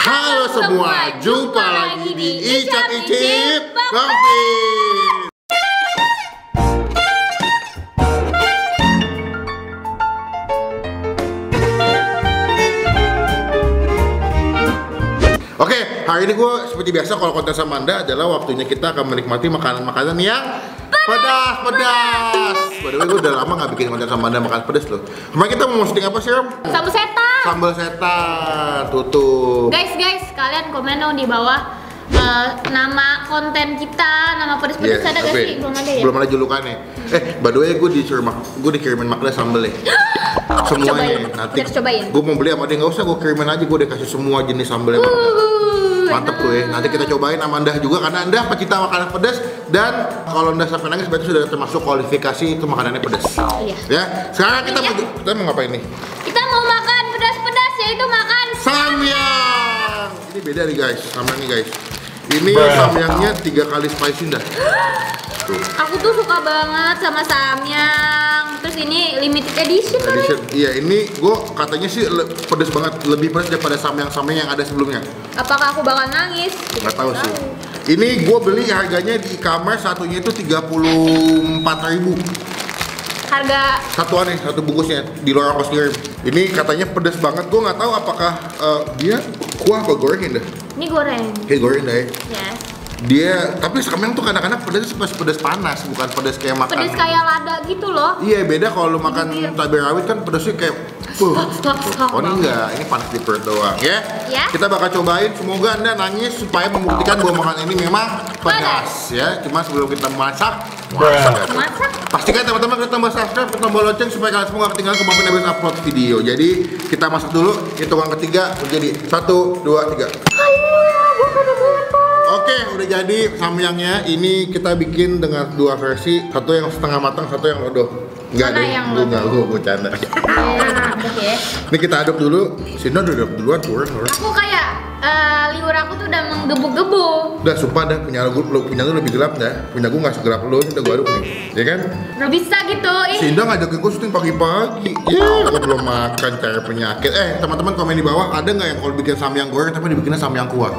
Halo semua, jumpa lagi di Icap Icip Bang Pin. Oke, hari ini gue seperti biasa kalau konten sama Anda adalah waktunya kita akan menikmati makanan-makanan yang pedas. By the way, gue udah lama gak bikin konten sama Anda makan pedas loh. Kemarin kita mau posting apa sih, Ram? Sambal setan. Sambal setan, tutup. Guys, kalian komen dong di bawah nama konten kita, nama pedas-pedas ada gak sih? Belum ada ya? Belum ada julukannya. By the way, gue dikirimin makna sambal ya. Semuanya nanti cobain. Gue mau beli sama dia, nggak usah gue kirimin aja, gue udah kasih semua jenis sambalnya. Mantep tuh ya. Nanti kita cobain sama Anda juga karena Anda pecinta makanan pedas, dan kalau Anda sampai nangis berarti sudah termasuk kualifikasi itu makanannya pedas. Iya. Ya. Sekarang kita mau ngapain nih? Kita mau makan pedas-pedas, yaitu makan samyang. Ini beda nih guys, samyang nih guys. Ini samyangnya 3 kali spicy dah. Tuh. Aku tuh suka banget sama samyang. Terus ini limited edition. Iya, ini gue katanya sih pedas banget, lebih pedas daripada samyang-samyang yang ada sebelumnya. Apakah aku bakal nangis? Nggak tahu sih. Ini gue beli harganya di e-commerce, satunya itu 34.000. Harga satuan nih, satu bungkusnya di luar ongkos kirim. Ini katanya pedas banget. Gue nggak tahu apakah dia kuah apa gorengin dah. Ini goreng. Kayak goreng dah ya. Yes. Dia, tapi samyang tuh kadang-kadang pedasnya pedas panas, bukan pedas kayak makan. Pedas kayak lada gitu loh. Iya, beda kalau lu makan cabai rawit kan pedasnya kayak oh ini enggak, ini panas di perut doang ya. Kita bakal cobain, semoga Anda nangis supaya membuktikan bahwa makanan ini memang pedas ya. Cuma sebelum kita masak, pastikan teman-teman klik tombol subscribe, klik tombol lonceng supaya kalian semua gak ketinggalan kemarin habis upload video. Jadi kita masak dulu, hitungan ketiga menjadi 1, 2, 3. Oke, udah jadi samyangnya. Ini kita bikin dengan 2 versi, satu yang setengah matang, satu yang lodoh. Enggak deh, gue bercanda. Ini kita aduk dulu. Sina udah aduk duluan tuh. Aku kayak liur aku tuh udah menggebu-gebu. Udah, sumpah dah, punya lu lebih gelap dah. Punya gue nggak segelap lu, udah gue aduk nih, ya kan? Gak bisa gitu. Sinda ngajakin gue syuting pagi-pagi. Ya, gue belum makan, cari penyakit. Teman-teman komen di bawah, ada nggak yang kalau bikin samyang goreng tapi dibikinnya samyang kuah?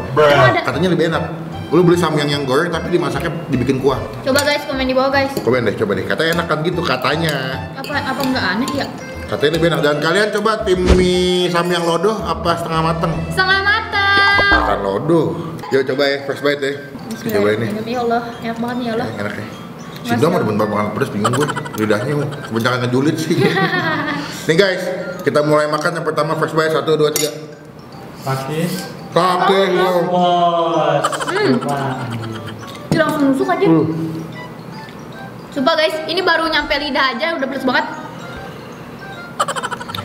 Katanya lebih enak. Lu beli samyang yang goreng tapi dimasaknya dibikin kuah. Coba guys, komen di bawah guys. Komen deh, coba deh. Katanya enak kan gitu katanya. Apa nggak aneh ya? Katanya lebih enak. Dan kalian coba tim mie samyang lodoh apa setengah mateng? Setengah mateng. Makan lodoh. Yuk coba ya, first bite ya. Cobain nih. Ya Allah, enak banget nih ya Allah. Enak ya. Sinda mah demen banget makan pedas, bingung gue. Lidahnya kebanyakan ngejulit sih. Nih guys, kita mulai makan. Yang pertama first bite, 1, 2, 3. Pakis. Kakek lo. Bos. Ini langsung nusuk aja. Coba guys, ini baru nyampe lidah aja udah pedes banget.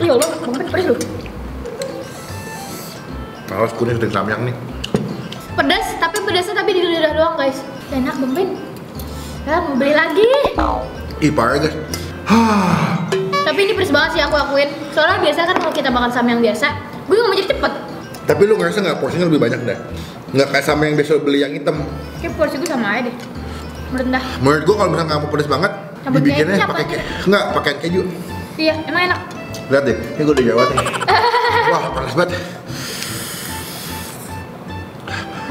Ya Allah, banget pedes loh. Awas kuning dengan samyang nih. Pedas, tapi pedasnya di lidah doang guys. Enak Bang Ben. Ya, mau beli lagi. Ih, parah guys. Tapi ini pedes banget sih, aku akuin. Soalnya biasa kan kalau kita makan samyang biasa, gue nggak mau jadi cepet. Tapi lu ngerasa nggak porsinya lebih banyak dah? Nggak kayak sama yang biasa beli yang hitam. Kayak porsi gue sama aja deh. Merendah. Menurut gua kalau misalnya nggak mau pedas banget, dibikinnya pakai pakai keju. Iya, emang enak. Lihat deh, ini gua udah jawab nih. Wah, panas banget.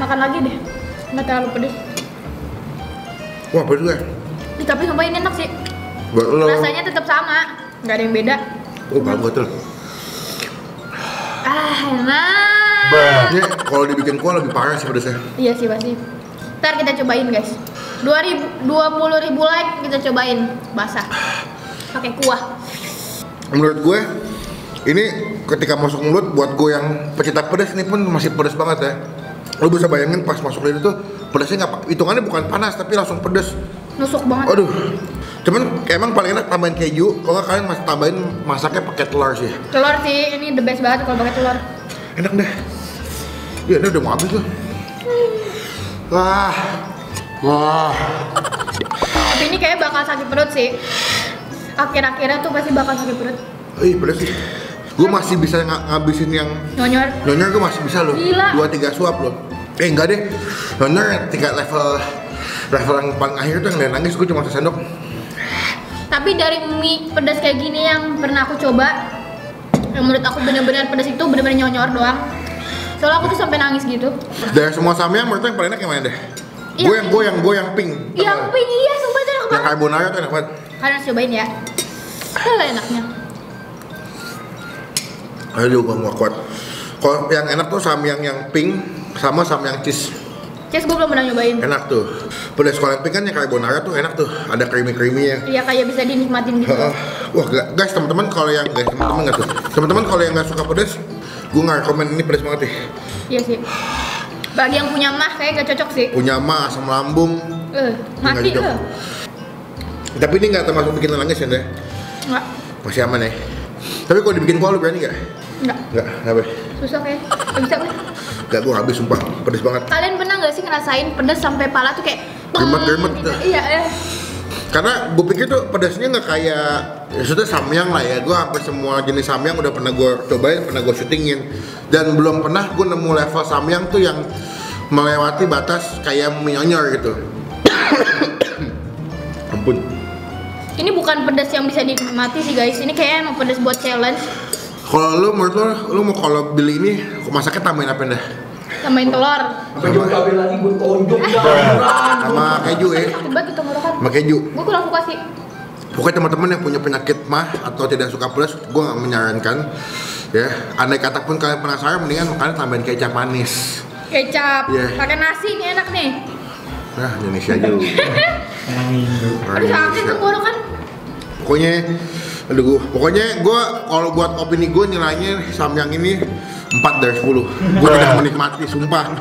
Makan lagi deh, nggak terlalu pedas. Wah, pedas gue. Tapi sumpah ini enak sih. Buat lo. Rasanya tetap sama, nggak ada yang beda. Oh, bagus tuh. Enak. Ini kalau dibikin kuah lebih parah sih pedasnya. Iya sih pasti. Ntar kita cobain guys. 20.000 like kita cobain basah. Pakai kuah. Menurut gue, ini ketika masuk mulut buat gue yang pecinta pedas ini pun masih pedas banget ya. Lo bisa bayangin pas masuk lidah tuh pedasnya nggak, hitungannya bukan panas tapi langsung pedas. Nusuk banget. Aduh. Cuman emang paling enak tambahin keju. Kalau kalian masih tambahin masaknya pakai telur sih. Telur sih, ini the best banget kalau pakai telur. Enak deh. Iya, ini udah mau habis tuh. Wah. Tapi ini kayak bakal sakit perut sih. Akhir-akhirnya tuh pasti bakal sakit perut. Ih, pedas sih. Gue masih bisa ngabisin yang Nyonyor gue masih bisa loh. 2-3 suap loh. Enggak deh. Nyonyor tingkat level yang paling akhir tuh yang nangis gue cuma sesendok. Tapi dari mie pedas kayak gini yang pernah aku coba, yang menurut aku benar-benar pedas itu benar-benar nyonyor doang. Soalnya aku tuh sampai nangis gitu. Dari semua samyang menurut lo yang paling enak yang mana deh? Iya. Gue yang pink. Yang pink iya, sumpah itu enak Yang banget. carbonara tuh enak banget. Kalian harus cobain ya. Alah enaknya. Aduh, gue gak kuat. Kalau yang enak tuh samyang yang pink sama samyang cheese. Cheese gue belum pernah nyobain. Enak tuh. Pedas kalau yang pink kan yang carbonara tuh enak tuh. Ada creamy-creamy-nya. Iya kayak bisa dinikmatin gitu. Wah, guys, teman-teman kalau yang teman-teman nggak tuh. Teman-teman kalau yang nggak suka pedas, gue nggak rekomen ini pedas banget nih. Iya sih. Bagi yang punya mah kayak gak cocok sih. Punya mah asam lambung. Mati Nggak cocok. Tapi ini nggak termasuk bikin nangis ya, deh. Enggak. Masih aman ya. Tapi kalau dibikin kuah lu berani nggak? Enggak. Nggak, kenapa? Susah kayak. Gak bisa gue. Nggak, gue habis sumpah, pedas banget. Kalian pernah gak sih ngerasain pedas sampai pala tuh kayak Germet-germet gitu. tuh. Iya. Karena gue pikir tuh pedasnya nggak kayak, ya sudah samyang lah ya. Gue hampir semua jenis samyang udah pernah gue cobain, pernah gue syutingin. Dan belum pernah gue nemu level samyang tuh yang melewati batas kayak minyonyor gitu. Ampun. Ini bukan pedas yang bisa dinikmati sih guys. Ini kayak emang pedas buat challenge. Kalau lu menurut lu mau kalau beli ini masaknya tambahin apa dah? Tambahin telur. Baju kabel lagi gue tonjok Sama keju ya? Hebat itu tenggorokan. Sama keju. Gue kurang suka sih. Pokoknya teman-teman yang punya penyakit mah atau tidak suka pedas, gue nggak menyarankan. Ya, andai kata pun kalian penasaran, mendingan kalian tambahin kecap manis. Kecap. Iya. Pakai nasi ini enak nih. Nah, Indonesia juga. Aduh sakit tenggorokan. Pokoknya gue kalau buat opini gue nilainya samyang ini 4 dari 10. Gue tidak menikmati, sumpah.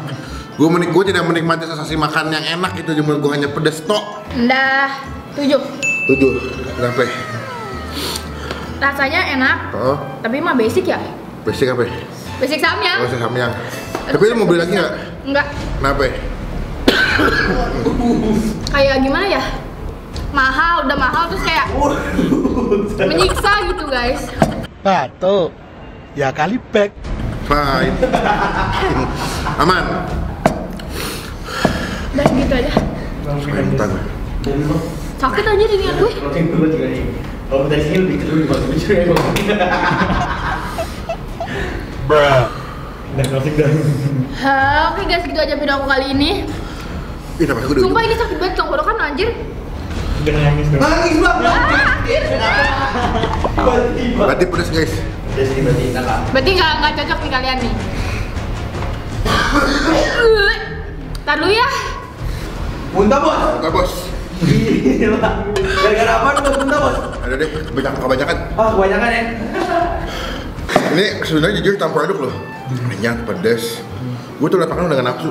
Gue tidak menikmati sensasi makan yang enak itu, cuma gue hanya pedes tok. Udah 7. 7. Kenapa? Rasanya enak. Oh, Tapi mah basic ya. basic apa? Basic samyang. Oh, samyang. Tapi lu mau beli lagi nggak? Enggak. Kenapa? Kayak gimana ya? Mahal, udah mahal terus kayak menyiksa gitu guys. Pato, ya kali back. Fine. Aman. Udah gitu aja. Bentar. Sakit aja di niat gue. Kalau dari sini lebih kedua di Bruh. Dan closing dah. Oke guys, gitu aja video aku kali ini. Ih, tapi aku udah. Sumpah ini sakit banget tenggorokan anjir. Udah nangis dong. Nangis banget. Berarti pedas guys. Dari sini berarti enak kan? Berarti nggak cocok nih kalian nih. Ntar dulu ya. Muntah bos. Enggak bos. Gila. Gara-gara apa bos muntah bos? Ada deh, kebanyakan. Oh kebanyakan ya. Ini sebenarnya jujur campur aduk loh. Minyak, pedas. Gue tuh liat makan udah gak nafsu.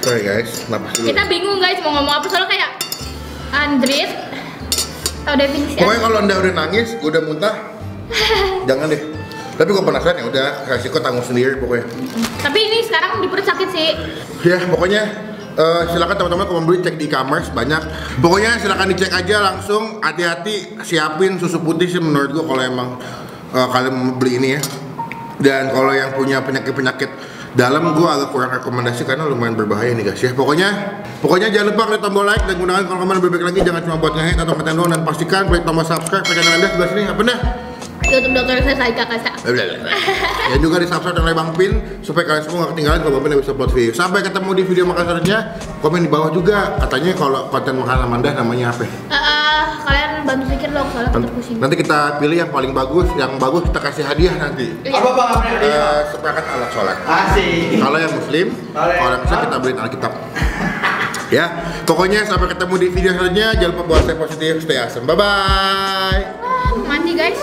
Sorry guys, nafsu dulu. Kita bingung guys mau ngomong apa soalnya kayak Andrit. Tahu definisi? Pokoknya kalau anda udah nangis, udah muntah, jangan deh. Tapi gue penasaran ya udah, resiko tanggung sendiri pokoknya. Tapi ini sekarang di perut sakit sih. Ya pokoknya silakan teman-teman kalau mau beli cek di e-commerce banyak. Pokoknya silakan dicek aja langsung. Hati-hati siapin susu putih sih menurut gue kalau emang kalian mau beli ini ya. Dan kalau yang punya penyakit-penyakit dalam gue agak kurang rekomendasi karena lumayan berbahaya nih guys ya. Pokoknya jangan lupa klik tombol like dan gunakan kalau kalian berbaik lagi, jangan cuma buat nge-hate atau konten doang, dan pastikan klik tombol subscribe ke channel anda sebelah sini. Apa dah? YouTube Dokter saya kakak saya. Dan juga di subscribe oleh Bang Pin supaya kalian semua gak ketinggalan kalau Bang Pin bisa upload video. Sampai ketemu di video makan selanjutnya. Komen di bawah juga katanya kalau konten makanan Amanda namanya apa? Kalian bantu pikir dong soalnya kita pusing. Nanti kita pilih yang paling bagus, kita kasih hadiah nanti. Iya. Apa bang apa dia? Seperangkat alat sholat. Asik. Kalau yang muslim, kalau yang Islam kita beliin Alkitab. Ya, pokoknya sampai ketemu di video selanjutnya. Jangan lupa buat stay positif, stay awesome. Bye bye. Mandi guys.